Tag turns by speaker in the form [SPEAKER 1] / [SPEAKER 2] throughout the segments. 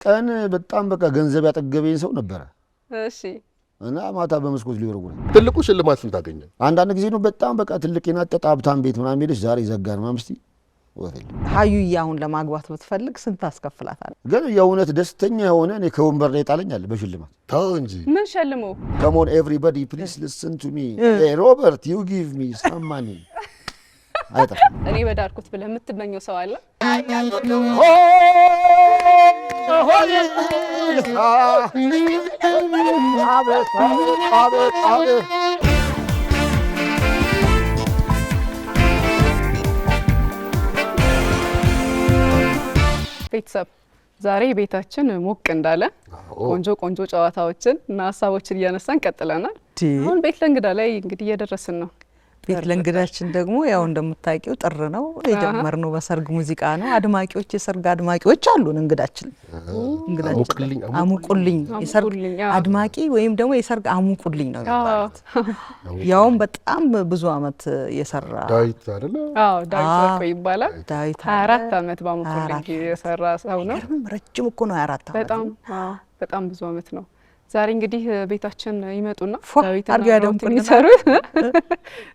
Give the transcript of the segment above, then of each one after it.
[SPEAKER 1] ቀን በጣም በቃ ገንዘብ ያጠገበኝ ሰው ነበር
[SPEAKER 2] እሺ
[SPEAKER 1] እና ማታ በመስኮት ሊወረውር
[SPEAKER 3] ትልቁ ሽልማት ስንት አገኘ
[SPEAKER 1] አንዳንድ ጊዜ ነው በጣም በቃ ትልቅ የናጠጣ ሀብታም ቤት ምናምን ሄደሽ ዛሬ ዘጋን ምናምን እስቲ ወፈል
[SPEAKER 4] ሀዩዬ አሁን ለማግባት ብትፈልግ ስንት አስከፍላታል
[SPEAKER 1] ግን የእውነት ደስተኛ የሆነ እኔ ከወንበር ላይ ጣለኛል በሽልማት
[SPEAKER 3] ታው እንጂ
[SPEAKER 2] ምን ሸልሞ
[SPEAKER 1] come on everybody please listen to me hey Robert you give me some money አይታ
[SPEAKER 2] እኔ በዳርኩት ብለህ የምትመኘው ሰው አለ ቤተሰብ ዛሬ ቤታችን ሞቅ እንዳለ ቆንጆ ጨዋታዎችን እና ሀሳቦችን እያነሳን ቀጥለናል አሁን ቤት ለእንግዳ ላይ እንግዲህ እየደረስን ነው
[SPEAKER 4] ቤት ለእንግዳችን ደግሞ ያው እንደምታውቂው ጥር ነው የጀመርነው በሰርግ ሙዚቃ ነው አድማቂዎች የሰርግ አድማቂዎች አሉን እንግዳችን አሙቁልኝ የሰርግ አድማቂ ወይም ደግሞ የሰርግ አሙቁልኝ ነው ማለት ያውም በጣም ብዙ አመት የሰራ
[SPEAKER 3] ዳዊት አይደለ
[SPEAKER 2] ዳዊት ወርቁ ይባላል
[SPEAKER 4] ዳዊት
[SPEAKER 2] 24 አመት በአሙቁልኝ የሰራ ሰው ነው
[SPEAKER 4] ረጅም እኮ ነው 24 አመት
[SPEAKER 2] በጣም ብዙ አመት ነው ዛሬ እንግዲህ ቤታችን ይመጡና
[SPEAKER 4] ዳዊትና ያደምቁን
[SPEAKER 2] ይሰሩ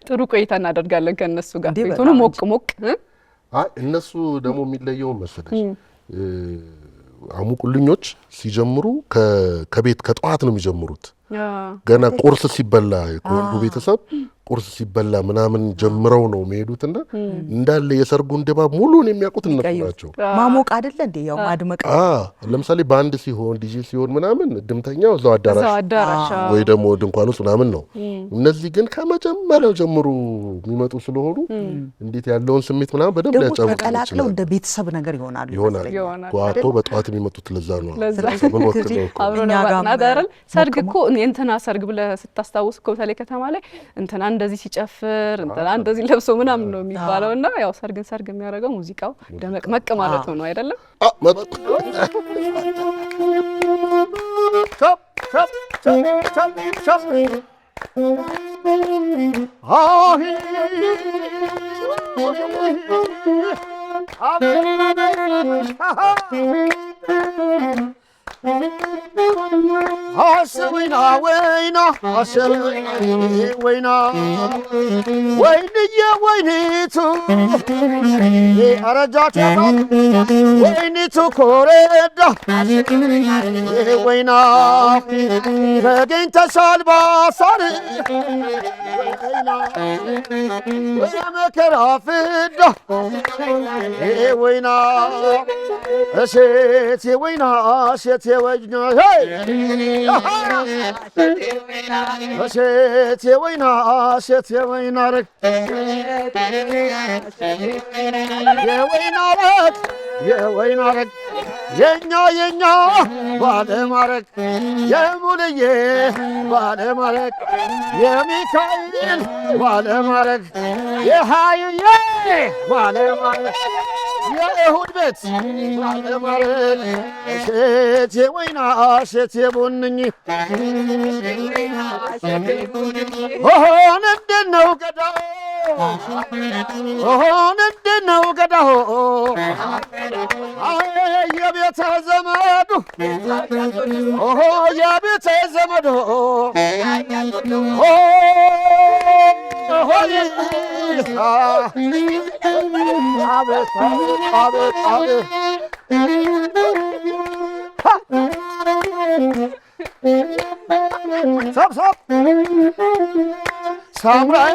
[SPEAKER 2] ጥሩ ቆይታ እናደርጋለን ከነሱ ጋር ቤቱን ሞቅ
[SPEAKER 3] አይ እነሱ ደግሞ የሚለየው መሰለሽ አሙቁልኞች ሲጀምሩ ከቤት ከጧት ነው የሚጀምሩት ገና ቁርስ ሲበላ ከወንዱ ቤተሰብ ቁርስ ሲበላ ምናምን ጀምረው ነው የሚሄዱትና እንዳለ የሰርጉን ድባብ ሙሉን የሚያውቁት እነሱ ናቸው
[SPEAKER 4] ማሞቅ አይደለ እንዴ ያው ማድመቅ
[SPEAKER 3] ለምሳሌ ባንድ ሲሆን ዲጄ ሲሆን ምናምን ድምተኛው እዛው አዳራሽ ወይ ደግሞ ድንኳን ውስጥ ምናምን ነው እነዚህ ግን ከመጀመሪያው ጀምሮ የሚመጡ ስለሆኑ እንዴት ያለውን ስሜት ምናምን በደንብ ያጫውታሉ
[SPEAKER 4] ተቀላቅለው እንደ ቤተሰብ ነገር ይሆናል
[SPEAKER 3] ቋቶ በጧት የሚመጡት ለዛ ነው
[SPEAKER 2] አብሮና ባናዳረል ሰርግ እኮ እንትና ሰርግ ብለህ ስታስታውስ እኮ በተለይ ከተማ ላይ እንትና እንደዚህ ሲጨፍር እንትና እንደዚህ ለብሶ ምናምን ነው የሚባለውና ያው ሰርግ የሚያደርገው ሙዚቃው ደመቅመቅ ማለት ነው አይደለም
[SPEAKER 1] አሰወይና ወይና አሰወይና ወይና ወይንዬ ወይኒቱ አረጃቱ ወይኒቱ ኮረዳ ወይና ተገኝተሻል ባሳር ወይና መከራ ፍዳ ወይና እሴት ወይና እሴት ወይና እሴት ወይና እሴት ወይና ረግ የወይና ረግ የኛ ባለማረግ የሙልዬ ባለማረግ የሚካኤል ባለማረግ የሃዩዬ ባለማረግ የእሁድ ቤት ባለማረግ እሴት ወይና እሴት የቡንኝ ሆን እንደነው ገዳው ሆን እንደነው ገዳው የቤተ ዘመዱ የቤተ ዘመዱ ሰብሰብ ሳምራዬ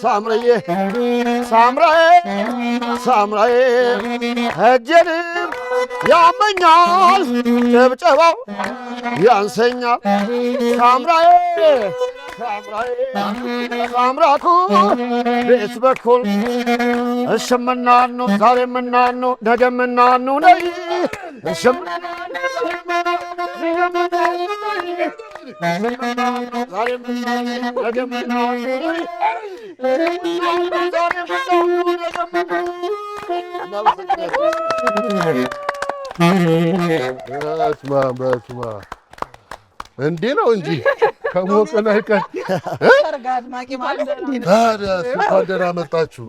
[SPEAKER 1] ሳምራዬ ሳምራዬ እጄንም ያመኛል ጭብጨባው ያንሰኛል ሳምራዬ ሳምራኩ ቤት በኩል እሽምናኑ ዛሬምናኑ ነገምናኑ ነይ
[SPEAKER 3] በስመ አብ እንዴ ነው እንጂ ከሞቀን አይቀር
[SPEAKER 4] ሰርግ አድማቂ ማለት እንዴ ነው።
[SPEAKER 3] ታዲያ እንኳን ደህና መጣችሁ።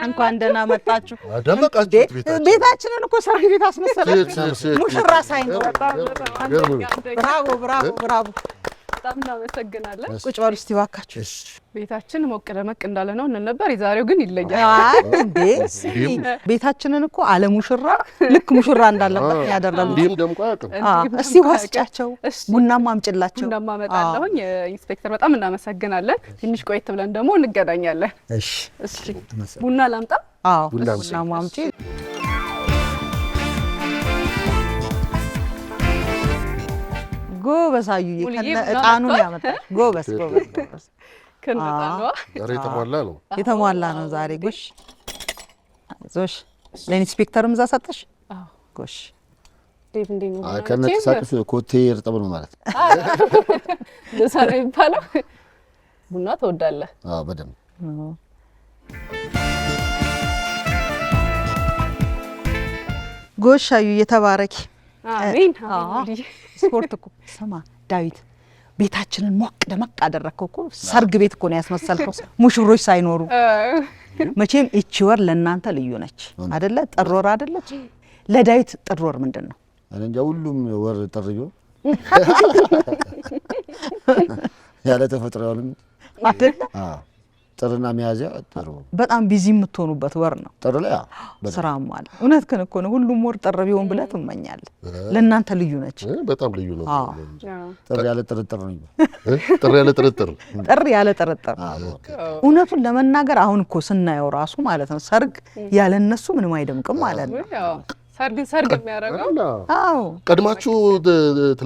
[SPEAKER 4] እንኳን ደህና መጣችሁ።
[SPEAKER 3] አደመቃችሁት
[SPEAKER 4] ቤታችንን እኮ ሰርግ ቤት አስመሰላችሁ። ሙሽራ ሳይኖር ብራቮ ብራቮ ብራቮ።
[SPEAKER 2] በጣም እናመሰግናለን።
[SPEAKER 4] ቁጭ በሉ እስቲ እባካችሁ።
[SPEAKER 2] ቤታችን ሞቅ ደመቅ እንዳለ ነው እንል ነበር። የዛሬው ግን ይለያል።
[SPEAKER 4] አይ እንዴ ቤታችንን እኮ አለ ሙሽራ ልክ ሙሽራ እንዳለበት ያደረጉት።
[SPEAKER 3] እንዲህም ደምቆ አያውቅም።
[SPEAKER 4] እስቲ ዋስጫቸው ቡናም አምጭላቸው።
[SPEAKER 2] ቡናም አመጣለሁኝ። ኢንስፔክተር በጣም እናመሰግናለን። ትንሽ ቆየት ብለን ደግሞ እንገናኛለን።
[SPEAKER 1] እሺ
[SPEAKER 2] እሺ ቡና ላምጣ?
[SPEAKER 4] አዎ ቡናም አምጪ። ጎበዝ አዩዬ ከነ እጣኑን ያመጣል። ጎበዝ ጎበዝ
[SPEAKER 2] ከነ እጣኑ
[SPEAKER 3] ዛሬ የተሟላ ነው
[SPEAKER 4] የተሟላ ነው ዛሬ። ጎሽ ዞሽ ለኢንስፔክተርም እዛ ሰጠሽ?
[SPEAKER 2] አዎ
[SPEAKER 4] ጎሽ
[SPEAKER 2] ዴቭ እንዴ ነው?
[SPEAKER 1] ከነ ተሳቅሱ ኮቴ እርጥብ ነው ማለት
[SPEAKER 2] ለዛ ነው የሚባለው። ቡና ትወዳለህ?
[SPEAKER 1] አዎ በደምብ
[SPEAKER 4] ጎሽ አዩዬ ተባረኪ።
[SPEAKER 2] አሜን።
[SPEAKER 4] ስፖርት እኮ ስማ ዳዊት ቤታችንን ሞቅ ደመቅ አደረከው እኮ ሰርግ ቤት እኮ ነው ያስመሰልከው ሙሽሮች ሳይኖሩ። መቼም እቺ ወር ለእናንተ ልዩ ነች አይደለ? ጥር ወር አይደለች? ለዳዊት ጥር ወር ምንድን ነው?
[SPEAKER 1] እኔ እንጃ ሁሉም ወር ጥር ቢሆን ያለ ተፈጥሮ ያሉን
[SPEAKER 4] አይደለ?
[SPEAKER 1] ጥርና ሚያዝያ ጥሩ
[SPEAKER 4] በጣም ቢዚ የምትሆኑበት ወር ነው።
[SPEAKER 1] ጥር ላይ
[SPEAKER 4] ስራም አለ። እውነት ግን እኮ ነው ሁሉም ወር ጥር ቢሆን ብለህ ትመኛለህ። ለእናንተ ልዩ ነች።
[SPEAKER 3] በጣም ልዩ ነው።
[SPEAKER 1] ጥር ያለ ጥርጥር ነው።
[SPEAKER 3] ጥር ያለ ጥርጥር
[SPEAKER 4] ጥር ያለ ጥርጥር። እውነቱን ለመናገር አሁን እኮ ስናየው ራሱ ማለት ነው ሰርግ ያለ እነሱ ምንም አይደምቅም ማለት ነው።
[SPEAKER 2] ሰርግን ሰርግ የሚያደርገው
[SPEAKER 4] አዎ
[SPEAKER 3] ቀድማችሁ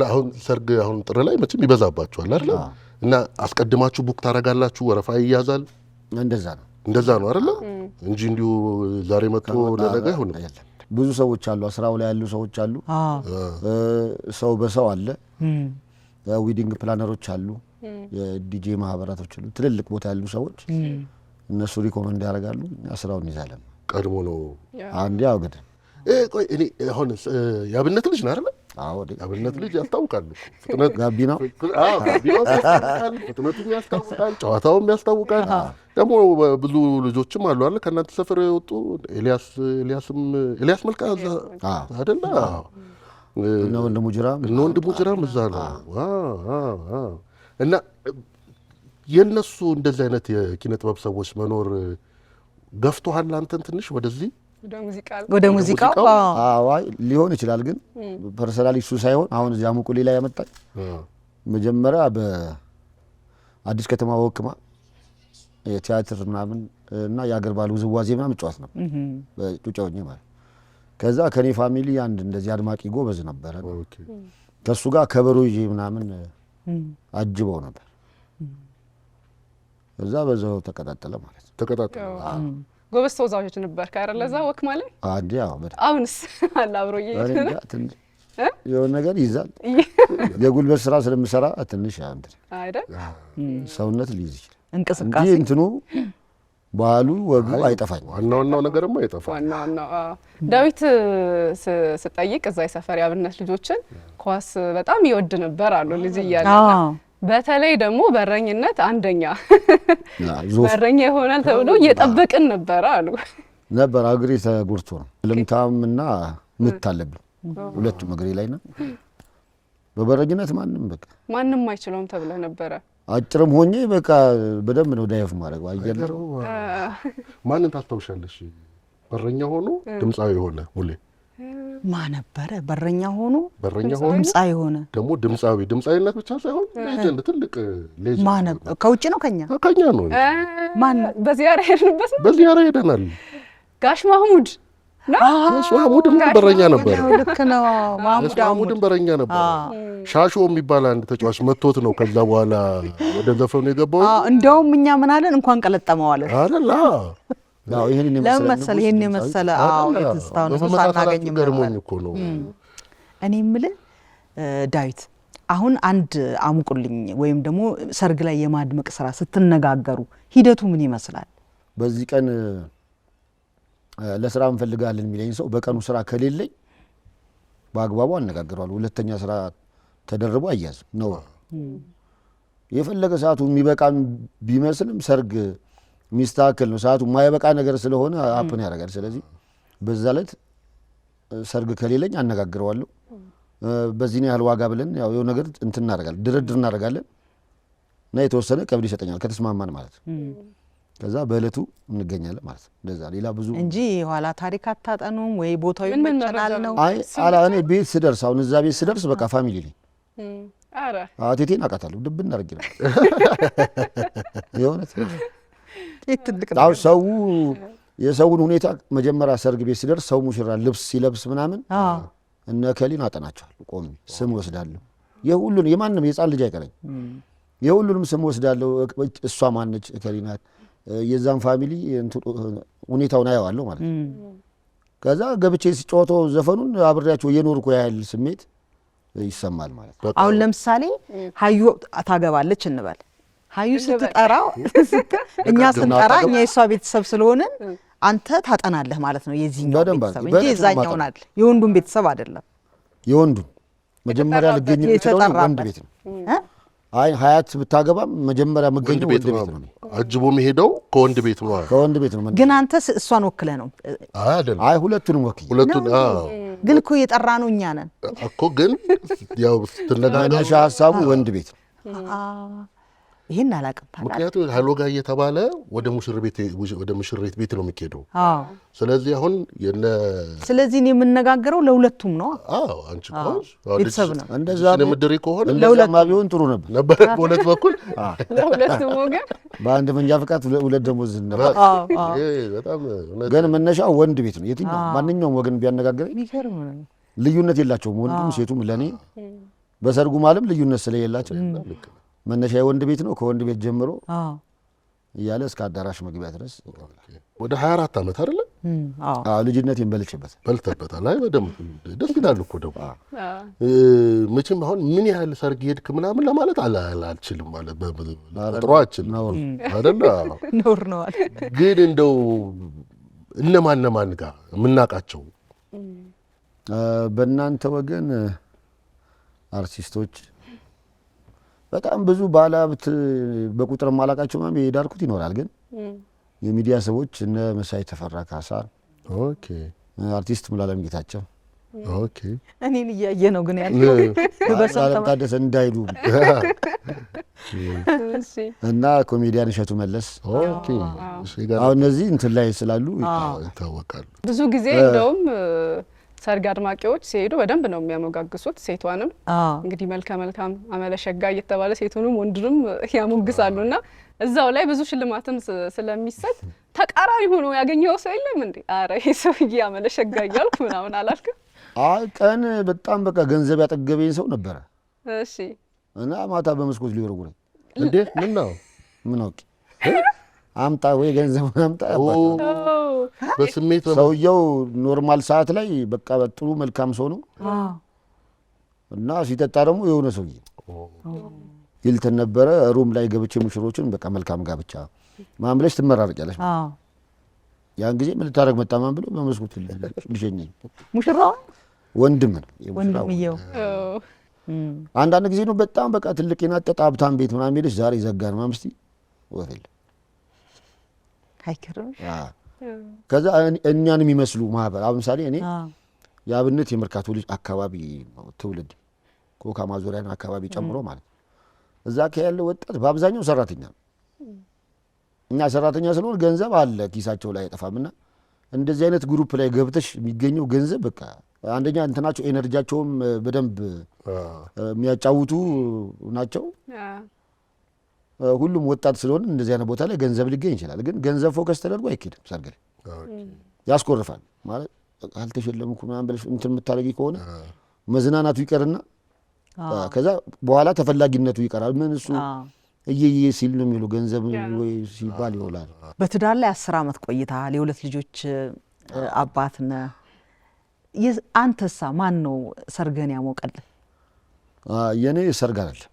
[SPEAKER 3] አሁን ሰርግ አሁን ጥር ላይ መቼም ይበዛባችኋል አይደል? እና አስቀድማችሁ ቡክ ታረጋላችሁ፣ ወረፋ ይያዛል። እንደዛ ነው አይደል? እንጂ እንዲሁ ዛሬ መጥቶ ለነገ አይሆንም።
[SPEAKER 1] ብዙ ሰዎች አሉ፣ ስራው ላይ ያሉ ሰዎች አሉ፣ ሰው በሰው አለ፣ ዊዲንግ ፕላነሮች አሉ፣ የዲጄ ማህበራቶች አሉ፣ ትልልቅ ቦታ ያሉ ሰዎች እነሱ ሪኮመንድ ያደርጋሉ። ስራውን ይዛለን
[SPEAKER 3] ቀድሞ ነው
[SPEAKER 1] አንዴ አውገደ
[SPEAKER 3] ቆይ እኔ አሁን ያብነት ልጅ ነው አይደል?
[SPEAKER 1] አዎ
[SPEAKER 3] ያብነት ልጅ ያስታውቃሉ። ፍጥነት
[SPEAKER 1] ጋቢና
[SPEAKER 3] ፍጥነቱም ያስታውቃል፣ ጨዋታውም ያስታውቃል። ደግሞ ብዙ ልጆችም አሉ አይደል? ከእናንተ ሰፈር የወጡ ኤልያስ መልካ አይደል?
[SPEAKER 1] እነ ወንድሙ ጅራም
[SPEAKER 3] እዛ ነው። እና የእነሱ እንደዚህ አይነት የኪነ ጥበብ ሰዎች መኖር ገፍቶሃል አንተን ትንሽ ወደዚህ
[SPEAKER 4] ወደ ሙዚቃው?
[SPEAKER 1] አዎ ሊሆን ይችላል። ግን ፐርሰናሊ እሱ ሳይሆን አሁን እዚያ ሙቁሌ ላይ ያመጣኝ መጀመሪያ በአዲስ ከተማ ወክማ የቲያትር ምናምን እና የአገር ባህል ውዝዋዜ ምናምን ጨዋታ ነው በጩጫውኝ ማለት። ከዛ ከኔ ፋሚሊ አንድ እንደዚህ አድማቂ ጎበዝ ነበረ። ከሱ ጋር ከበሮ ይዤ ምናምን አጅበው ነበር። ከዛ በዛው ተቀጣጠለ ማለት ነው።
[SPEAKER 3] ተቀጣጠለ።
[SPEAKER 2] ጎበዝ ተወዛዋዦች ነበር ካይረለ እዛ ወክ ማለት
[SPEAKER 1] አንዴ ያው
[SPEAKER 2] አሁንስ አለ አብሮ
[SPEAKER 1] የሆነ ነገር ይዛል። የጉልበት ስራ ስለምሰራ ትንሽ አንተ
[SPEAKER 2] አይደል
[SPEAKER 1] ሰውነት ሊይዝ ይችላል።
[SPEAKER 4] እንቅስቃሴ
[SPEAKER 1] እንትኑ ባህሉ ወጉ አይጠፋኝ።
[SPEAKER 3] ዋናው ነገርማ አይጠፋ።
[SPEAKER 2] ዋናው ዳዊት ስጠይቅ እዛ የሰፈር ያብነት ልጆችን ኳስ በጣም ይወድ ነበር አሉ ልጅ እያለና በተለይ ደግሞ በረኝነት አንደኛ በረኛ ይሆናል ተብሎ እየጠበቅን ነበር አሉ።
[SPEAKER 1] ነበር እግሬ ተጎድቶ ነው ልምታምና ምት አለብኝ ሁለቱም እግሬ ላይና በበረኝነት ማንም
[SPEAKER 2] አይችለውም ተብለ ነበረ።
[SPEAKER 1] አጭርም ሆኜ በቃ በደንብ ነው ዳይፍ ማድረግ አየለ።
[SPEAKER 3] ማንን ታስታውሻለሽ? በረኛ ሆኖ ድምጻዊ ሆነ ሙሌ
[SPEAKER 4] ማን ነበረ? በረኛ ሆኖ ድምጻዊ ሆነ።
[SPEAKER 3] ደግሞ ድምጻዊነት ብቻ ሳይሆን ሌጀንድ ትልቅ ሌጀንድ
[SPEAKER 4] ማን ከውጭ ነው ከኛ
[SPEAKER 3] ነው።
[SPEAKER 2] ማን በዚያራ ሄድንበት ነው።
[SPEAKER 3] በዚያራ ሄደናል።
[SPEAKER 2] ጋሽ ማህሙድ
[SPEAKER 3] ማህሙድም በረኛ ነበር።
[SPEAKER 4] ልክ ነው።
[SPEAKER 3] ማህሙድም በረኛ ነበር። ሻሾ የሚባል አንድ ተጫዋች መጥቶት ነው ከዛ በኋላ ወደ ዘፈኑ የገባው።
[SPEAKER 4] እንደውም እኛ ምን አለን እንኳን ቀለጠመው አለ
[SPEAKER 3] አይደል?
[SPEAKER 1] ያው ይሄን
[SPEAKER 4] የመሰለ የትስታው ነው ሳናገኝም
[SPEAKER 3] ገርሞኝ እኮ ነው።
[SPEAKER 4] እኔ የምልህ ዳዊት አሁን አንድ አሙቁልኝ ወይም ደግሞ ሰርግ ላይ የማድመቅ ስራ ስትነጋገሩ ሂደቱ ምን ይመስላል?
[SPEAKER 1] በዚህ ቀን ለስራ እንፈልጋለን የሚለኝ ሰው በቀኑ ስራ ከሌለኝ በአግባቡ አነጋግረዋለሁ። ሁለተኛ ስራ ተደርቦ አያዝም ነው። የፈለገ ሰዓቱ የሚበቃም ቢመስልም ሰርግ የሚስተካከል ነው። ሰዓቱ የማይበቃ ነገር ስለሆነ አፕን ያደርጋል። ስለዚህ በዛ ዕለት ሰርግ ከሌለኝ አነጋግረዋለሁ። በዚህ ነው ያህል ዋጋ ብለን ያው የሆነ ነገር እንትን እናደርጋለን፣ ድርድር እናደርጋለን እና የተወሰነ ቀብድ ይሰጠኛል ከተስማማን ማለት ነው። ከዛ በእለቱ እንገኛለን ማለት ነው። እንደዛ ሌላ ብዙ
[SPEAKER 4] እንጂ የኋላ ታሪክ አታጠኑም ወይ ቦታው ይመቸናል ነው?
[SPEAKER 1] አይ እኔ ቤት ስደርስ አሁን እዛ ቤት ስደርስ በቃ ፋሚሊ ነኝ።
[SPEAKER 2] ኧረ
[SPEAKER 1] ቴቴን አውቃታለሁ። ድብን አድርጌ ነው የእውነት
[SPEAKER 4] ትልቅ
[SPEAKER 1] ነው። አሁን ሰው የሰውን ሁኔታ መጀመሪያ ሰርግ ቤት ሲደርስ ሰው ሙሽራ ልብስ ሲለብስ ምናምን እነ ከሊን አጠናቸዋለሁ። ቆሜ ስም ወስዳለሁ። የሁሉን የማንም የጻን ልጅ አይቀረኝ። የሁሉንም ስም ወስዳለሁ። እሷ ማነች ከሊናት የዛን ፋሚሊ ሁኔታውን አየዋለሁ ማለት ነው። ከዛ ገብቼ ሲጫወተው ዘፈኑን አብሬያቸው የኖርኩ ያህል ስሜት ይሰማል ማለት ነው።
[SPEAKER 4] አሁን ለምሳሌ ሀዩ ታገባለች እንበል። ሀዩ ስትጠራው እኛ ስንጠራ እኛ የሷ ቤተሰብ ስለሆንን አንተ ታጠናለህ ማለት ነው የዚህኛው ቤተሰብ እንጂ የዛኛውን አይደል፣ የወንዱን ቤተሰብ አይደለም።
[SPEAKER 1] የወንዱን መጀመሪያ ልገኝ የምችለው ወንድ ቤት ነው። አይ ሀያት ብታገባም መጀመሪያ የምገኘው ወንድ ቤት ነው።
[SPEAKER 3] አጅቦ የሚሄደው ከወንድ ቤት ነው።
[SPEAKER 1] ከወንድ ቤት ነው።
[SPEAKER 4] ግን አንተ እሷን ወክለህ ነው?
[SPEAKER 1] አይ ሁለቱንም ወክዬ።
[SPEAKER 3] ሁለቱን
[SPEAKER 4] ግን እኮ የጠራ ነው እኛ ነን
[SPEAKER 3] እኮ። ግን ያው ስትነጋገር
[SPEAKER 1] ሀሳቡ ወንድ ቤት ነው።
[SPEAKER 4] ይሄን አላውቅም።
[SPEAKER 3] ምክንያቱም ሀሎ ጋር እየተባለ ወደ ሙሽሪት ቤት ነው የሚሄደው። ስለዚህ አሁን ስለዚህ
[SPEAKER 4] እኔ የምነጋገረው ለሁለቱም ነው።
[SPEAKER 3] አንቺ
[SPEAKER 4] ቤተሰብ ነው።
[SPEAKER 1] እንደዛ
[SPEAKER 3] ምድሪ ከሆነ
[SPEAKER 1] ለሁለቱም ቢሆን ጥሩ ነበር።
[SPEAKER 3] በሁለት በኩል
[SPEAKER 2] ለሁለቱም ወገን
[SPEAKER 1] በአንድ መንጃ ፈቃድ ሁለት ደሞዝ ነበር። ግን መነሻው ወንድ ቤት ነው። የትኛው ማንኛውም ወገን ቢያነጋግረኝ ልዩነት የላቸውም። ወንዱም ሴቱም ለኔ በሰርጉ ማለም ልዩነት ስለሌላቸው መነሻ የወንድ ቤት ነው። ከወንድ ቤት ጀምሮ እያለ እስከ አዳራሽ መግቢያ ድረስ
[SPEAKER 3] ወደ 24 ዓመት አይደለ?
[SPEAKER 1] ልጅነቴን
[SPEAKER 3] በልተበታል። አይ በደምብ ደስ ይላል እኮ ደግሞ መቼም አሁን ምን ያህል ሰርግ ሄድክ ምናምን ለማለት አልችልም ማለት በጥሯችን አይደለ?
[SPEAKER 4] ኖር ነው።
[SPEAKER 3] ግን እንደው እነማን ጋር የምናውቃቸው
[SPEAKER 1] በእናንተ ወገን አርቲስቶች በጣም ብዙ ባለሀብት በቁጥር ማላቃቸው ማለት የዳርኩት ይኖራል። ግን የሚዲያ ሰዎች እነ መሳይ ተፈራ ካሳ፣
[SPEAKER 3] ኦኬ፣
[SPEAKER 1] አርቲስት ሙሉዓለም ጌታቸው፣
[SPEAKER 3] ኦኬ፣
[SPEAKER 4] እኔን እያየ ነው ግን ያለው
[SPEAKER 1] ታደሰ እንዳይሉ እና ኮሜዲያን እሸቱ መለስ፣
[SPEAKER 3] ኦኬ።
[SPEAKER 1] አሁን እነዚህ እንትን ላይ ስላሉ
[SPEAKER 3] ይታወቃሉ።
[SPEAKER 2] ብዙ ጊዜ እንደውም ሰርግ አድማቂዎች ሲሄዱ በደንብ ነው የሚያሞጋግሱት። ሴቷንም እንግዲህ መልካም አመለሸጋ እየተባለ ሴቱንም ወንዱንም ያሞግሳሉና እዛው ላይ ብዙ ሽልማትም ስለሚሰጥ ተቃራኒ ሆኖ ያገኘው ሰው የለም እንዴ? አረ ይሄ ሰውዬ አመለሸጋ እያልኩ ምናምን አላልክም?
[SPEAKER 1] ቀን በጣም በቃ ገንዘብ ያጠገበኝ ሰው ነበረ።
[SPEAKER 2] እሺ።
[SPEAKER 1] እና ማታ በመስኮት ሊወረውረኝ
[SPEAKER 3] እንዴ? ምን ነው
[SPEAKER 1] ምን አውቄ አምጣ ወይ ገንዘብ አምጣ።
[SPEAKER 3] በስሜት
[SPEAKER 1] ሰውየው ኖርማል ሰዓት ላይ በቃ ጥሩ መልካም ሰው ነው እና ሲጠጣ ደግሞ የሆነ ሰውዬ ይልተን ነበረ። ሩም ላይ ገብቼ ሙሽሮችን በቃ መልካም ጋብቻ ማን ብለሽ ትመራረቂያለሽ። ያን ጊዜ ምን ልታረግ መጣ ማን ብሎ በመስኮት ልሸኘኝ።
[SPEAKER 4] ሙሽራው
[SPEAKER 1] ወንድምየው አንዳንድ ጊዜ ነው በጣም በቃ ትልቅ የናጠጣ ሀብታም ቤት ምናምን ሄደሽ ዛሬ ዘጋን ምናምን እስቲ ወፈል
[SPEAKER 4] አይከረም።
[SPEAKER 1] ከዛ እኛን የሚመስሉ ማህበር አሁን ምሳሌ እኔ የአብነት የመርካቶ ልጅ አካባቢ ትውልድ ኮካ ማዞሪያን አካባቢ ጨምሮ ማለት እዛ ከያለው ወጣት በአብዛኛው ሰራተኛ ነው። እኛ ሰራተኛ ስለሆነ ገንዘብ አለ ኪሳቸው ላይ አይጠፋምና እንደዚህ አይነት ግሩፕ ላይ ገብተሽ የሚገኘው ገንዘብ በቃ አንደኛ እንትናቸው ኤነርጂያቸውም በደንብ የሚያጫውቱ ናቸው። ሁሉም ወጣት ስለሆነ እንደዚህ አይነት ቦታ ላይ ገንዘብ ሊገኝ ይችላል። ግን ገንዘብ ፎከስ ተደርጎ አይኬድም። ሰርግ ላይ ያስቆርፋል ማለት አልተሸለምኩ ምናምን ብለሽ እንትን የምታደርጊ ከሆነ መዝናናቱ ይቀርና ከዛ በኋላ ተፈላጊነቱ ይቀራል። ምን እሱ እየየ ሲል ነው የሚሉ ገንዘብ ወይ ሲባል ይውላል።
[SPEAKER 4] በትዳር ላይ 10 ዓመት ቆይተሃል። የሁለት ልጆች አባት ነህ። አንተሳ ማን ነው ሰርግህን ያሞቀልህ?
[SPEAKER 1] የኔ ሰርግ አይደለም።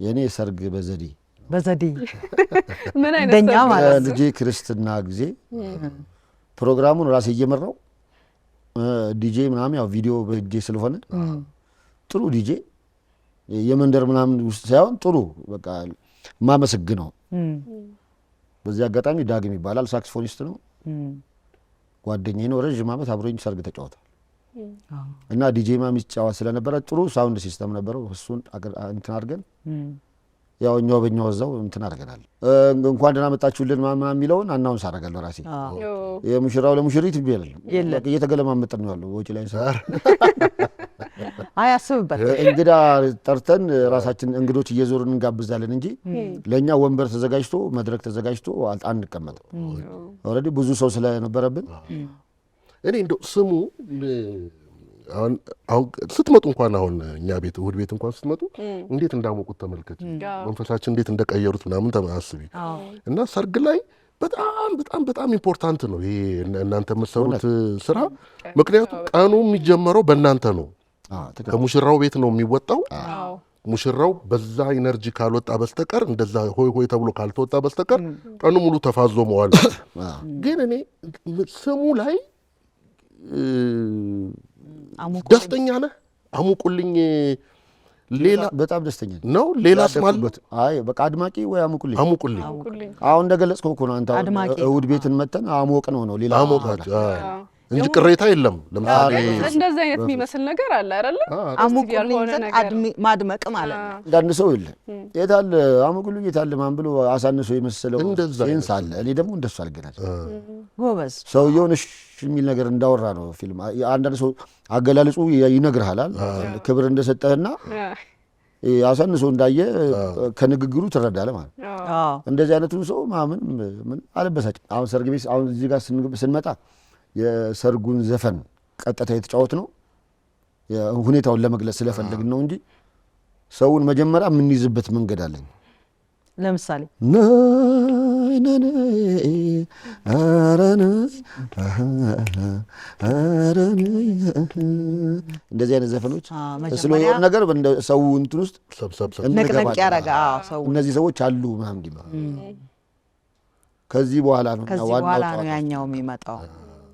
[SPEAKER 1] የኔ ሰርግ በዘዴ
[SPEAKER 2] ምን አይነት
[SPEAKER 4] እንደኛ ማለት
[SPEAKER 1] ልጄ ክርስትና ጊዜ ፕሮግራሙን ራሴ እየመራው ዲጄ ምናምን ያው ቪዲዮ በእጄ ስለሆነ ጥሩ ዲጄ የመንደር ምናምን ውስጥ ሳይሆን ጥሩ በቃ ማመሰግነው። በዚህ አጋጣሚ ዳግም ይባላል ሳክስፎኒስት ነው፣ ጓደኛዬ ነው። ረጅም ዓመት አብሮኝ ሰርግ ተጫውቷል እና ዲጄ ማም ይጫወት ስለነበረ ጥሩ ሳውንድ ሲስተም ነበረው። እሱን እንትን አድርገን ያው እኛው በእኛው እዛው እንትን አድርገናል። እንኳን ደህና መጣችሁልን ምናምን የሚለውን አናውንስ አደርጋለሁ ራሴ። የሙሽራው ለሙሽሪት ይባላል እየተገለማመጥን ነው ያለው ወጪ ላይ ሰር
[SPEAKER 4] አያስብበት
[SPEAKER 1] እንግዳ ጠርተን ራሳችን እንግዶች እየዞርን እንጋብዛለን እንጂ ለኛ ወንበር ተዘጋጅቶ መድረክ ተዘጋጅቶ አንቀመጥም። ኦልሬዲ ብዙ ሰው ስለነበረብን
[SPEAKER 3] እኔ እንደው ስሙ አሁን ስትመጡ እንኳን አሁን እኛ ቤት እሑድ ቤት እንኳን ስትመጡ እንዴት እንዳሞቁት ተመልከች፣ መንፈሳችን እንዴት እንደቀየሩት ምናምን ተማስቢ እና ሰርግ ላይ በጣም በጣም በጣም ኢምፖርታንት ነው ይሄ እናንተ የምትሰሩት ስራ። ምክንያቱም ቀኑ የሚጀመረው በእናንተ ነው። ከሙሽራው ቤት ነው የሚወጣው። ሙሽራው በዛ ኢነርጂ ካልወጣ በስተቀር እንደዛ ሆይ ሆይ ተብሎ ካልተወጣ በስተቀር ቀኑ ሙሉ ተፋዞ መዋል። ግን እኔ ስሙ ላይ ደስተኛ ነህ? አሙቁልኝ ሌላ
[SPEAKER 1] በጣም ደስተኛ
[SPEAKER 3] ነው። ሌላስ ማለት
[SPEAKER 1] አይ በቃ አድማቂ ወይ አሙቁልኝ
[SPEAKER 3] አሙቁልኝ
[SPEAKER 1] አሁን እንደገለጽከው እኮ ነው አንተ እሑድ ቤትን መተን አሞቅ ነው ሌላ
[SPEAKER 3] አሞቃች እንጂ ቅሬታ የለም። ለምሳሌ
[SPEAKER 2] እንደዛ አይነት የሚመስል ነገር አለ አይደል?
[SPEAKER 4] አሙቁልኝ ማድመቅ ማለት ነው።
[SPEAKER 1] አንዳንድ ሰው የለ የታለ አሙቁልኝ የታለ ማን ብሎ አሳንሶ የመሰለው ሴንስ አለ። እኔ ደግሞ እንደሱ አልገናኝ
[SPEAKER 4] ጎበዝ
[SPEAKER 1] ሰውየውን እሺ የሚል ነገር እንዳወራ ነው ፊልም። አንዳንድ ሰው አገላለጹ ይነግርሃል ክብር እንደሰጠህና አሳንሶ እንዳየ ከንግግሩ ትረዳለህ ማለት ነው። እንደዚህ አይነቱን ሰው ማምን ምን አለበሳጭ። አሁን ሰርግ ቤት አሁን እዚህ ጋር ስንመጣ የሰርጉን ዘፈን ቀጥታ የተጫወት ነው ሁኔታውን ለመግለጽ ስለፈለግን ነው እንጂ ሰውን መጀመሪያ የምንይዝበት መንገድ አለኝ።
[SPEAKER 4] ለምሳሌ
[SPEAKER 1] እንደዚህ አይነት ዘፈኖች ስለሆነ ነገር ሰው እንትን ውስጥ
[SPEAKER 4] ነቅነቅ ያረጋ ሰው
[SPEAKER 1] እነዚህ ሰዎች አሉ ምናምን ከዚህ በኋላ ነው
[SPEAKER 4] ያኛው የሚመጣው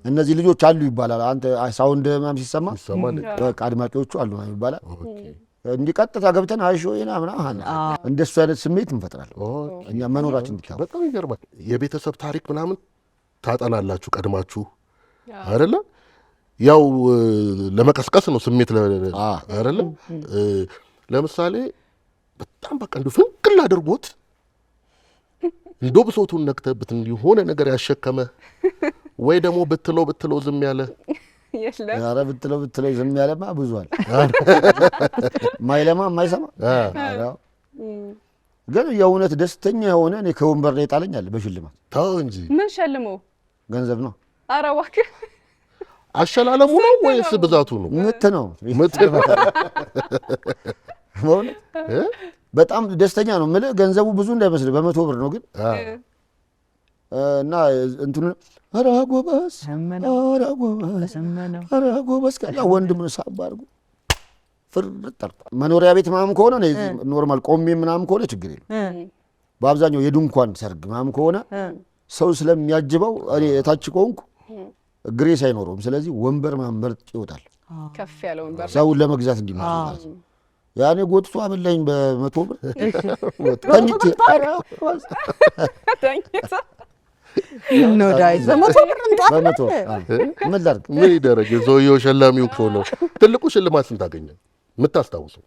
[SPEAKER 1] እነዚህ ልጆች አሉ ይባላል። አንተ ሳውንድ ምናምን ሲሰማ በቃ አድማጮቹ አሉ ምናምን ይባላል። እንዲቀጥታ ገብተን አይሾይና ምናምን እንደሱ አይነት ስሜት እንፈጥራለን እኛ መኖራችን እንዲካው።
[SPEAKER 3] በጣም ይገርማል። የቤተሰብ ታሪክ ምናምን ታጠናላችሁ ቀድማችሁ አይደለ? ያው ለመቀስቀስ ነው ስሜት አይደለ? ለምሳሌ በጣም በቃ እንዲሁ ፍንቅል አድርጎት እንዶ ብሶቱን ነክተብት እንዲሆነ ነገር ያሸከመ ወይ ደግሞ ብትለው ዝም ያለ
[SPEAKER 2] የለም።
[SPEAKER 1] ኧረ ብትለው ዝም ያለማ ብዙዋል ማይለማ ማይሰማ ግን የእውነት ደስተኛ የሆነ እኔ ከወንበር ላይ ጣለኛል በሽልማት
[SPEAKER 3] ታው እንጂ
[SPEAKER 2] ምን ሸልመው
[SPEAKER 1] ገንዘብ ነው።
[SPEAKER 2] ኧረ እባክህ
[SPEAKER 3] አሸላለሙ ነው ወይስ ብዛቱ ነው?
[SPEAKER 1] ምት ነው በጣም ደስተኛ ነው የምልህ። ገንዘቡ ብዙ እንዳይመስል በ100 ብር ነው ግን እና እንትኑ ኧረ ጎበዝ ከዛ ወንድም ሳብ አድርጎ ፍርጥ መኖሪያ ቤት ምናምን ከሆነ ኖርማል ቆሜ ምናምን ከሆነ ችግር የለም። በአብዛኛው የድንኳን ሰርግ ምናምን ከሆነ ሰው ስለሚያጅበው እኔ እታች ቆንኩ ግሬስ አይኖረውም። ስለዚህ ወንበር ምናምን መርጥ ይወጣል
[SPEAKER 2] ከፍ ያለ ወንበር
[SPEAKER 1] ሰውን ለመግዛት እንዲመጣ ማለት ነው። ያኔ ጎትቶ አበላኝ በ100 ብር ተኝቼ
[SPEAKER 4] ነው ዳይ በ100 ብር እንጣፈለ
[SPEAKER 1] ምን ላድርግ
[SPEAKER 3] ምን ይደረግ። ሰውየው ሸላሚው እኮ ነው። ትልቁ ሽልማት ስንት አገኘ የምታስታውሰው?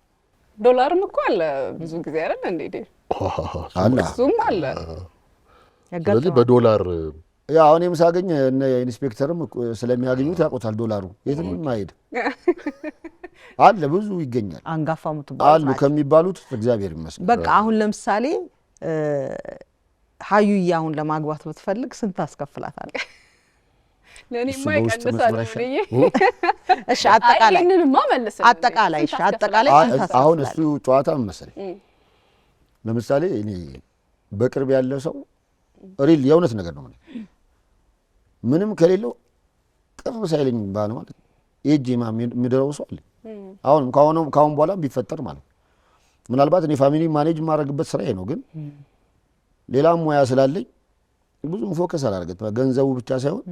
[SPEAKER 2] ዶላርም እኮ አለ ብዙ ጊዜ አይደል እንዴ? እሱም አለ።
[SPEAKER 3] ስለዚህ በዶላር
[SPEAKER 1] ያው እኔም ሳገኝ እነ ኢንስፔክተርም ስለሚያገኙት ያውቁታል። ዶላሩ የትም አይሄድ አለ ብዙ ይገኛል።
[SPEAKER 4] አንጋፋ
[SPEAKER 1] አሉ ከሚባሉት እግዚአብሔር ይመስገን።
[SPEAKER 4] በቃ አሁን ለምሳሌ ሀዩዬ አሁን ለማግባት ብትፈልግ ስንት አስከፍላታለህ?
[SPEAKER 2] ለኔ ማይቀንሳል ወዲዬ።
[SPEAKER 4] እሺ አጠቃላይ
[SPEAKER 2] እነንማ መልሰን
[SPEAKER 4] አጠቃላይ እሺ አጠቃላይ ስንት
[SPEAKER 1] አሁን እሱ ጨዋታ መሰለኝ። ለምሳሌ እኔ በቅርብ ያለ ሰው ሪል የእውነት ነገር ነው ምንም ከሌለው ቅርብ ሳይለኝ ባል ማለት ኤጂ ማም የሚደረው ሰው አለ። ካሁን በኋላ ቢፈጠር ማለት ምናልባት እኔ ፋሚሊ ማኔጅ ማድረግበት ስራዬ ነው ግን ሌላም ሙያ ስላለኝ ብዙ ፎከስ አላደርግም። ገንዘቡ ብቻ ሳይሆን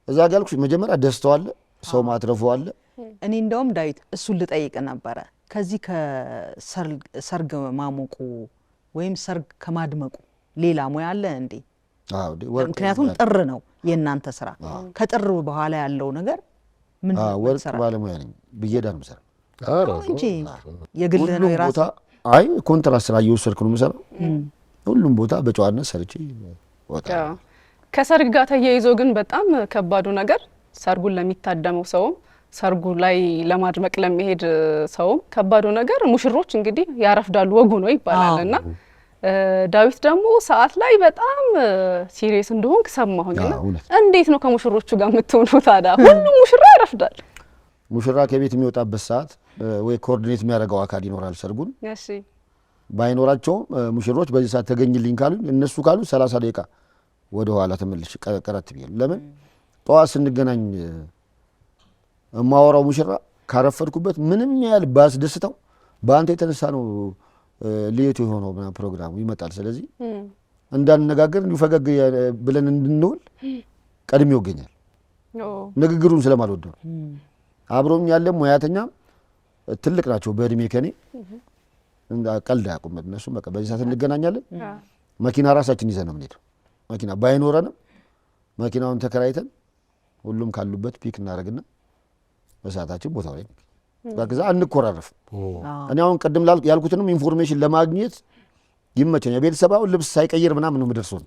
[SPEAKER 1] እዛ ጋር ያልኩሽ መጀመሪያ ደስታው አለ፣ ሰው ማትረፉ አለ፣
[SPEAKER 4] እኔ እንደውም ዳዊት እሱን ልጠይቅ ነበረ ከዚህ ከሰርግ ማሞቁ ወይም ሰርግ ከማድመቁ ሌላ ሙያ አለ እንዴ? ምክንያቱም ጥር ነው የእናንተ ስራ። ከጥር በኋላ ያለው ነገር ምን ነው?
[SPEAKER 1] ወርቅ ባለሙያ ነኝ ብዬ ዳር ምሰራ
[SPEAKER 4] እንጂ የግል ነው የራስ
[SPEAKER 1] አይ ኮንትራት ስራ እየወሰድኩ ነው የምሰራው። ሁሉም ቦታ በጨዋነት ሰርቼ ወጣ።
[SPEAKER 2] ከሰርግ ጋር ተያይዞ ግን በጣም ከባዱ ነገር ሰርጉን ለሚታደመው ሰውም ሰርጉ ላይ ለማድመቅ ለሚሄድ ሰውም ከባዱ ነገር ሙሽሮች እንግዲህ ያረፍዳሉ ወጉ ነው ይባላልና ዳዊት ደግሞ ሰዓት ላይ በጣም ሲሪየስ እንደሆንክ ሰማሁኝና እንዴት ነው ከሙሽሮቹ ጋር የምትሆነው ታዲያ? ሁሉም ሙሽራ ያረፍዳል።
[SPEAKER 1] ሙሽራ ከቤት የሚወጣበት ሰዓት ወይ ኮኦርዲኔት የሚያደርገው አካል ይኖራል ሰርጉን።
[SPEAKER 2] እሺ
[SPEAKER 1] ባይኖራቸውም ሙሽሮች በዚህ ሰዓት ተገኝልኝ ካሉ እነሱ ካሉ 30 ደቂቃ ወደ ኋላ ተመልሽ ቀረት ቢል ለምን ጠዋት ስንገናኝ ማወራው ሙሽራ ካረፈድኩበት ምንም ያህል ባስደስተው በአንተ የተነሳ ነው ለየት የሆነው ፕሮግራሙ ይመጣል። ስለዚህ እንዳንነጋገር እንዲፈገግ ብለን እንድንውል ቀድሜው ይገኛል። ንግግሩን ስለማልወደው አብሮኝ ያለ ሙያተኛም ትልቅ ናቸው በእድሜ ከኔ ቀልድ አያውቁም እነሱ። በቃ በዚህ ሰዓት እንገናኛለን። መኪና ራሳችን ይዘን ነው የምንሄደው። መኪና ባይኖረንም መኪናውን ተከራይተን ሁሉም ካሉበት ፒክ እናደርግና በሰዓታችን ቦታው ላይ በቃ አንኮራረፍም። እኔ አሁን ቅድም ያልኩትንም ኢንፎርሜሽን ለማግኘት ይመቸኛል። ቤተሰባው ልብስ ሳይቀይር ምናምን ነው የምደርሰው።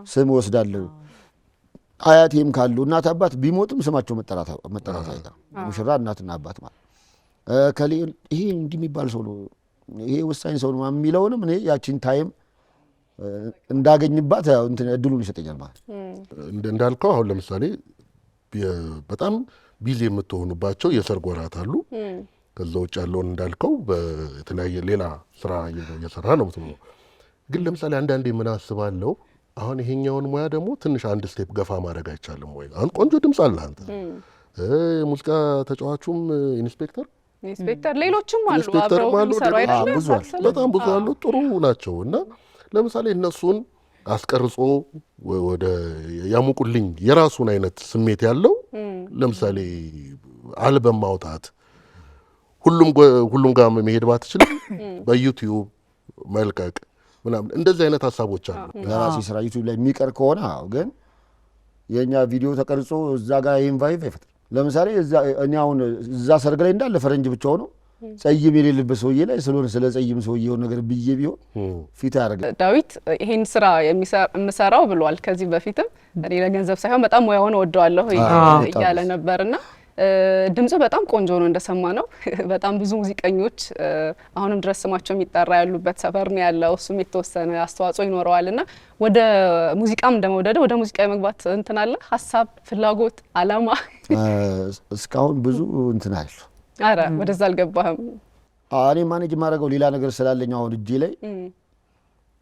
[SPEAKER 1] ስም ወስዳለሁ። አያቴም ካሉ እናት አባት ቢሞትም ስማቸው መጠራት አይቀርም። ሙሽራ እናትና አባት ማለት ከሌ ይሄ እንዲህ የሚባል ሰው ነው ይሄ ወሳኝ ሰው ነው የሚለውንም እኔ ያቺን ታይም እንዳገኝባት እንትን እድሉን ይሰጠኛል ማለት
[SPEAKER 3] እንዳልከው አሁን ለምሳሌ በጣም ቢዚ የምትሆኑባቸው የሰርግ ወራት አሉ። ከዛ ውጭ ያለውን እንዳልከው በተለያየ ሌላ ስራ እየሰራ ነው የምትኖረው። ግን ለምሳሌ አንዳንዴ ምን አስባለሁ አሁን ይሄኛውን ሙያ ደግሞ ትንሽ አንድ ስቴፕ ገፋ ማድረግ አይቻልም ወይ? አሁን ቆንጆ ድምፅ አለ አንተ ሙዚቃ ተጫዋቹም ኢንስፔክተር
[SPEAKER 2] ሌሎችም አሉ አብረው የሚሰሩ አይደለም
[SPEAKER 3] በጣም ብዙ አሉ ጥሩ ናቸው። እና ለምሳሌ እነሱን አስቀርጾ ወደ ያሙቁልኝ የራሱን አይነት ስሜት ያለው ለምሳሌ አልበም ማውጣት ሁሉም ጋር መሄድ ባትችልም በዩቲዩብ መልቀቅ ምናምን እንደዚህ አይነት ሀሳቦች አሉ።
[SPEAKER 1] ለራሴ ስራ ዩቲዩብ ላይ የሚቀር ከሆነ ግን የኛ ቪዲዮ ተቀርጾ እዛ ጋር ይሄን ቫይብ አይፈጥር። ለምሳሌ እኔ አሁን እዛ ሰርግ ላይ እንዳለ ፈረንጅ ብቻ ሆኖ ጸይም የሌለበት ሰውዬ ላይ ስለሆነ ስለ ጸይም ሰውዬው ነገር ብዬ ቢሆን ፊት ያደርጋል።
[SPEAKER 2] ዳዊት ይሄን ስራ የምሰራው ብሏል ከዚህ በፊትም እኔ ለገንዘብ ሳይሆን በጣም ሙያውን ወደዋለሁ እያለ ነበርና ድምፁ በጣም ቆንጆ ነው እንደሰማ ነው። በጣም ብዙ ሙዚቀኞች አሁንም ድረስ ስማቸው የሚጠራ ያሉበት ሰፈር ነው ያለው። እሱም የተወሰነ አስተዋጽኦ ይኖረዋልና ወደ ሙዚቃም እንደመወደደ ወደ ሙዚቃ የመግባት እንትን አለ ሀሳብ፣ ፍላጎት፣ አላማ?
[SPEAKER 1] እስካሁን ብዙ እንትን አይደል።
[SPEAKER 2] አረ ወደዛ አልገባህም?
[SPEAKER 1] እኔ ማኔጅ የማደርገው ሌላ ነገር ስላለኝ አሁን እጄ ላይ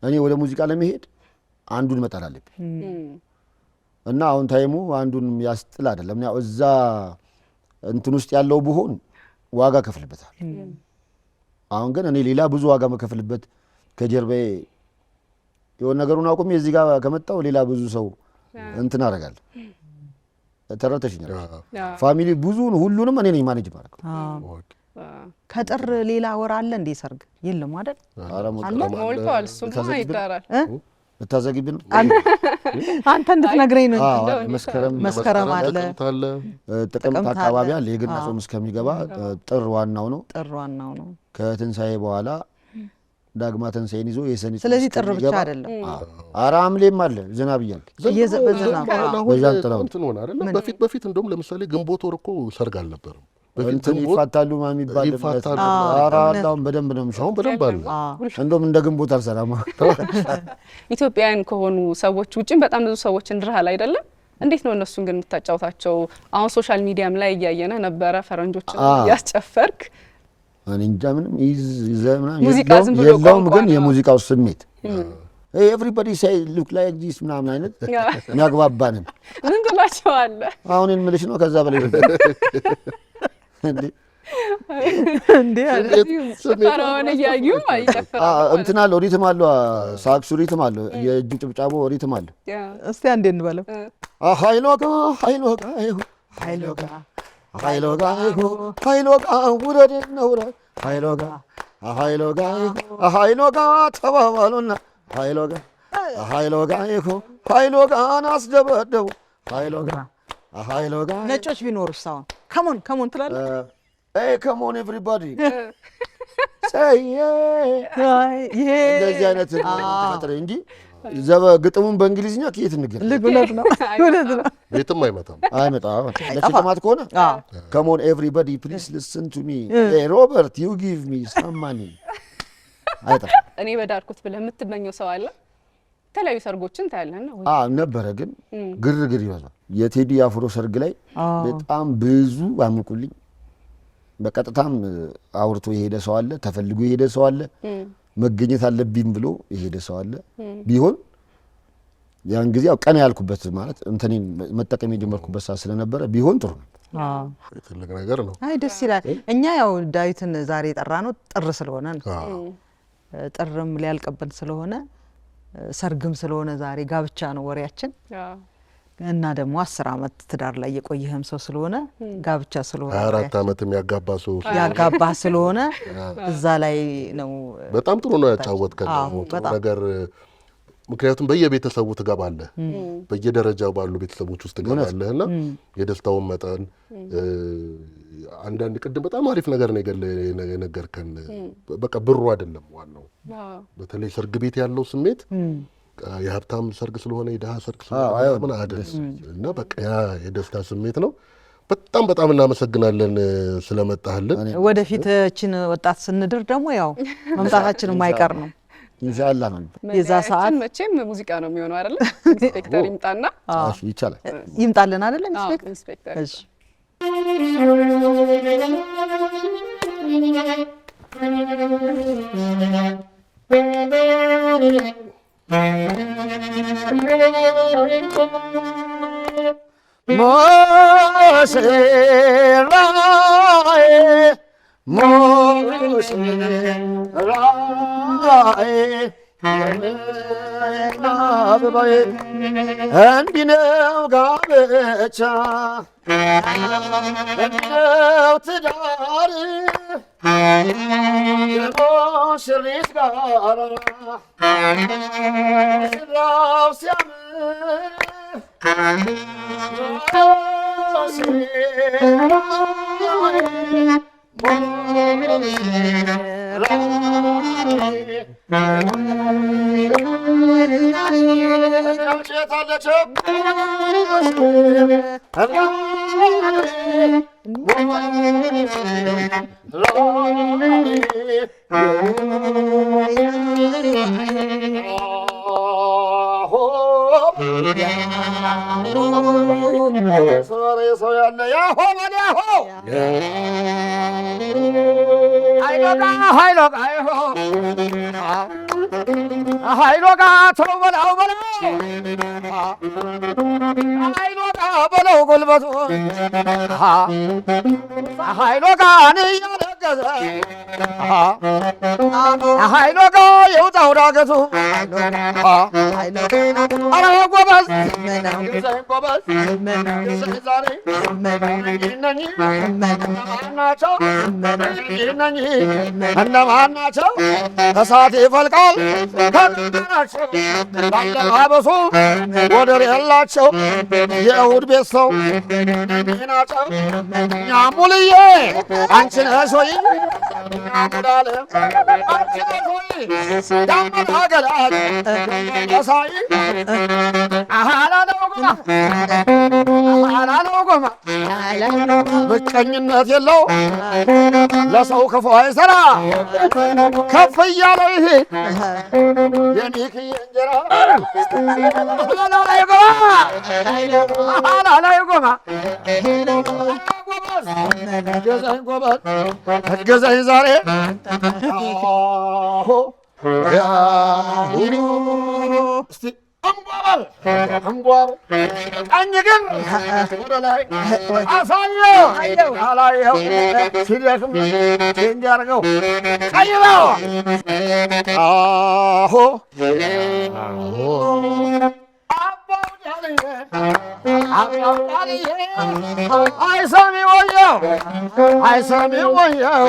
[SPEAKER 1] እኔ ወደ ሙዚቃ ለመሄድ አንዱን መጣል አለብኝ እና አሁን ታይሙ አንዱን ያስጥል አይደለም። ያው እዛ እንትን ውስጥ ያለው ብሆን ዋጋ ከፍልበታል። አሁን ግን እኔ ሌላ ብዙ ዋጋ መከፍልበት ከጀርባዬ የሆነ ነገሩን አቁሜ እዚህ ጋር ከመጣው ሌላ ብዙ ሰው እንትን አደርጋለሁ። ተረተሽኛል። ፋሚሊ ብዙን ሁሉንም እኔ ነኝ ማኔጅ ማድረግ።
[SPEAKER 4] ከጥር ሌላ ወር አለ እንዴ ሰርግ? የለም አይደል?
[SPEAKER 2] ሞልቷል። እሱማ ይዳራል።
[SPEAKER 1] ልታዘግብን
[SPEAKER 4] አንተ እንድትነግረኝ ነው።
[SPEAKER 1] መስከረም አለ፣ ጥቅምት አካባቢ አለ። የገና ጾም እስከሚገባ ጥር ዋናው ነው። ከትንሳኤ በኋላ ዳግማ ትንሳኤን ይዞ የሰኔ።
[SPEAKER 4] ስለዚህ ጥር ብቻ አይደለም።
[SPEAKER 1] ኧረ ሐምሌም አለ። ዝናብ እያለ
[SPEAKER 3] በፊት እንደውም ለምሳሌ ግንቦት ወር እኮ ሰርግ አልነበረም።
[SPEAKER 1] እንትን ይፋታሉ የሚባል አራዳውን በደንብ ነው የሚሻው። በደንብ አለ። እንደውም እንደ ግንቦት አልሰራማ።
[SPEAKER 2] ኢትዮጵያውያን ከሆኑ ሰዎች ውጪም በጣም ብዙ ሰዎች እንድርሃል አይደለም? እንዴት ነው እነሱን ግን የምታጫውታቸው? አሁን ሶሻል ሚዲያም ላይ እያየነ ነበረ ፈረንጆችን ያስጨፈርክ።
[SPEAKER 1] እኔ እንጃ ምንም የለውም፣ ግን የሙዚቃው ስሜት ኤቭሪባዲ ሳይ ሉክ ላይክ ዲስ ምናምን አይነት የሚያግባባንን
[SPEAKER 2] ምን ትላቸዋለህ?
[SPEAKER 1] አሁን የምልሽ ነው። ከዛ በላይ
[SPEAKER 2] ስፈራውን እያዩ
[SPEAKER 1] እንትን አለው፣ ሪትም አለው፣ ሳክሱ ሪትም አለው፣ የእጅ ጭብጫቦ ሪትም አለው።
[SPEAKER 4] እስቲ አንዴ እንበለው።
[SPEAKER 1] ኃይሎጋ ሀይሎጋ ሀይሎጋ ውረድና ውረድ ሀይሎጋ ሀይሎጋ ሀይሎጋ ተባባሉና ሀይሎጋ ሀይሎጋ ሀይሎጋን አስደበደቡ ሀይሎጋ ሀይሎጋ
[SPEAKER 4] ነጮች ቢኖሩስ አሁን ከሞን ከሞን ትላለህ?
[SPEAKER 1] ከሞን ኤቭሪባዲ እንደዚህ አይነት ፈጥረ እንጂ ግጥሙን በእንግሊዝኛ ከየት እንገናኝ?
[SPEAKER 4] እውነት ነው እውነት ነው።
[SPEAKER 3] ቤትም አይመጣም
[SPEAKER 1] ለሽልማት ከሆነ ከሞን ኤቭሪባዲ ፕሊዝ ሊስን ቱ ሚ ሮበርት ዩ ጊቭ ሚ ሰም ማኒ አይጠፋም።
[SPEAKER 2] እኔ በዳርኩት ብለህ የምትመኘው ሰው አለ? የተለያዩ ሰርጎችን ታያለህ ነው?
[SPEAKER 1] ነበረ ግን ግርግር ይበዛል። የቴዲ አፍሮ ሰርግ ላይ በጣም ብዙ አምልኩልኝ በቀጥታም አውርቶ የሄደ ሰው አለ፣ ተፈልጎ የሄደ ሰው አለ፣ መገኘት አለብኝ ብሎ የሄደ ሰው አለ። ቢሆን ያን ጊዜ ያው ቀን ያልኩበት ማለት እንተኔን መጠቀም የጀመርኩበት ሰዓት ስለነበረ ቢሆን ጥሩ ነው።
[SPEAKER 3] ትልቅ ነገር ነው።
[SPEAKER 4] አይ ደስ ይላል። እኛ ያው ዳዊትን ዛሬ ጠራ ነው ጥር ስለሆነ ነው። ጥርም ሊያልቅብን ስለሆነ ሰርግም ስለሆነ ዛሬ ጋብቻ ነው ወሬያችን እና ደግሞ 10 ዓመት ትዳር ላይ የቆየህም ሰው ስለሆነ ጋብቻ ስለሆነ
[SPEAKER 3] 24 ዓመትም ያጋባ ሰው
[SPEAKER 4] ያጋባ ስለሆነ እዛ ላይ ነው።
[SPEAKER 3] በጣም ጥሩ ነው ያጫወትከን ነገር። ምክንያቱም በየቤተሰቡ ትገባለህ፣ በየደረጃው ባሉ ቤተሰቦች ውስጥ ትገባለህና የደስታውን መጠን አንዳንድ ቅድም በጣም አሪፍ ነገር ነው የነገርከን። በቃ ብሩ አይደለም ዋናው፣ በተለይ ሰርግ ቤት ያለው ስሜት የሀብታም ሰርግ ስለሆነ የደሃ ሰርግ ስለሆነ አይደለም እና በቃ ያ የደስታ ስሜት ነው። በጣም በጣም እናመሰግናለን ስለመጣህልን።
[SPEAKER 4] ወደፊት እችን ወጣት ስንድር ደግሞ ያው መምጣታችን የማይቀር ነው
[SPEAKER 1] ኢንሻአላህ ነው።
[SPEAKER 4] የዛ ሰዓት
[SPEAKER 2] መቼም ሙዚቃ ነው የሚሆነው አይደል? ኢንስፔክተር ይምጣና
[SPEAKER 1] ይቻላል
[SPEAKER 4] ይምጣልን አይደል?
[SPEAKER 2] ኢንስፔክተር
[SPEAKER 4] እሺ
[SPEAKER 1] እንዲህ ነው ጋብቻ እንዲው ትዳር የሙሽሪት ጋራ ሽራው ሲያምር ሀይሎጋ ተው በለው በለው ሀይሎጋ በለው ጉልበቱ ሀይሎጋን እያለገዘ ሀይሎጋ የውጣው ዳገቱ ኧረ ጎበዝ ጎበዝ ዛሬ ናቸው እነማን ናቸው? እሳት ይፈልቃል ከናቸው ባለባበሱ ወደር የላቸው የእሑድ ቤት ሰው ናቸው። ኛሙልዬ አንቺ ነሽ ወይ ኛሙላለ አንቺ ነሽ ወይ ዳመና ገላት ሳይ አሃላለው ጎማ አሃላለው ጎማ ምቀኝነት የለው ለሰው ክፉ አይሰራ ከፍ እያለ ይሄ የኒክዬ እንጀራ አሃላላይ ጎማ አሃላላይ ጎማ ገዛኝ ጎበዝ እገዛኝ ዛሬ እስቲ እንጓበል እንጓበል ቀኝ ግን ወደ ላይ አሳየው አላየው ሲደክም እንዲያርገው ቀይረው አባው አይሰሚ ወየው አይሰሚ ወየው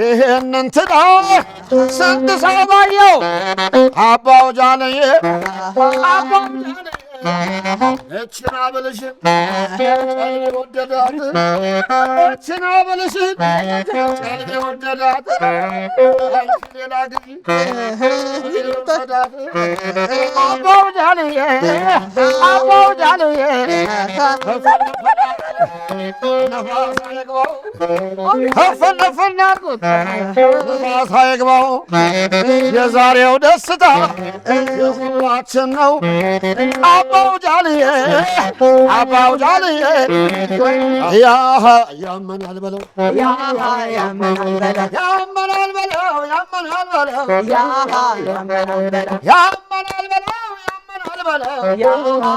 [SPEAKER 1] ይሄንን ትዳር ስንት ሰው ባየው አባው ጃለዬ አባው ጃለዬ እችና ብልሽን ጨልሜ ወደዳት እችና ብልሽን ጨልሜ ወደዳት ሌላ ጊዜ ወሰዳት አባው ጃለዬ አባው ጃለዬ ነፋስ አይግባው ከፈነፈን አድርጉት ነፋስ አይግባው የዛሬው ደስታ የሁላችን ነው አባው ጃለዬ አባው ጃለዬ ያሃ ያመናል በለው
[SPEAKER 4] ያሃ ያመናል በለው
[SPEAKER 1] ያመናል በለው ያመናል በለው
[SPEAKER 4] ያሃ ያመናል በለው
[SPEAKER 1] ያመናል በለው ያመናል በለው
[SPEAKER 4] ያሃ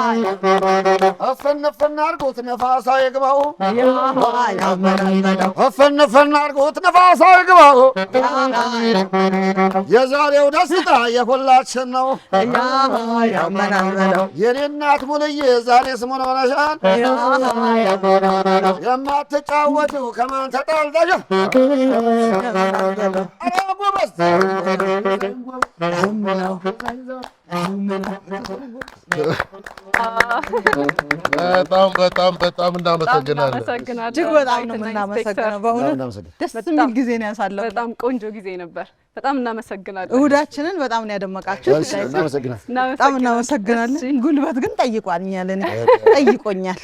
[SPEAKER 1] እፍን አድርጉት ነፋስ አይግባው
[SPEAKER 4] ያሃ ያመናል በለው
[SPEAKER 1] እፍን አድርጉት ነፋስ አይግባው የዛሬው ደስታ የሁላችን ነው
[SPEAKER 4] ያሃ ያመናል በለው
[SPEAKER 1] የኔ እናት ሙልዬ ዛሬ ስሙን ሆነሻል የማትጫወቱ ከማን ተጣልተሽ ኧረ ጎበዝ
[SPEAKER 3] በጣም እናመሰግናለን።
[SPEAKER 4] እጅግ በጣም ነው የምናመሰግነው። በእውነት ደስ የሚል ጊዜ ነው ያሳለፍነው።
[SPEAKER 2] በጣም ቆንጆ ጊዜ ነበር። በጣም እናመሰግናለን።
[SPEAKER 4] እሁዳችንን በጣም ነው ያደመቃችሁት። በጣም እናመሰግናለን። ጉልበት ግን ጠይቋኛል፣ እኔ ጠይቆኛል።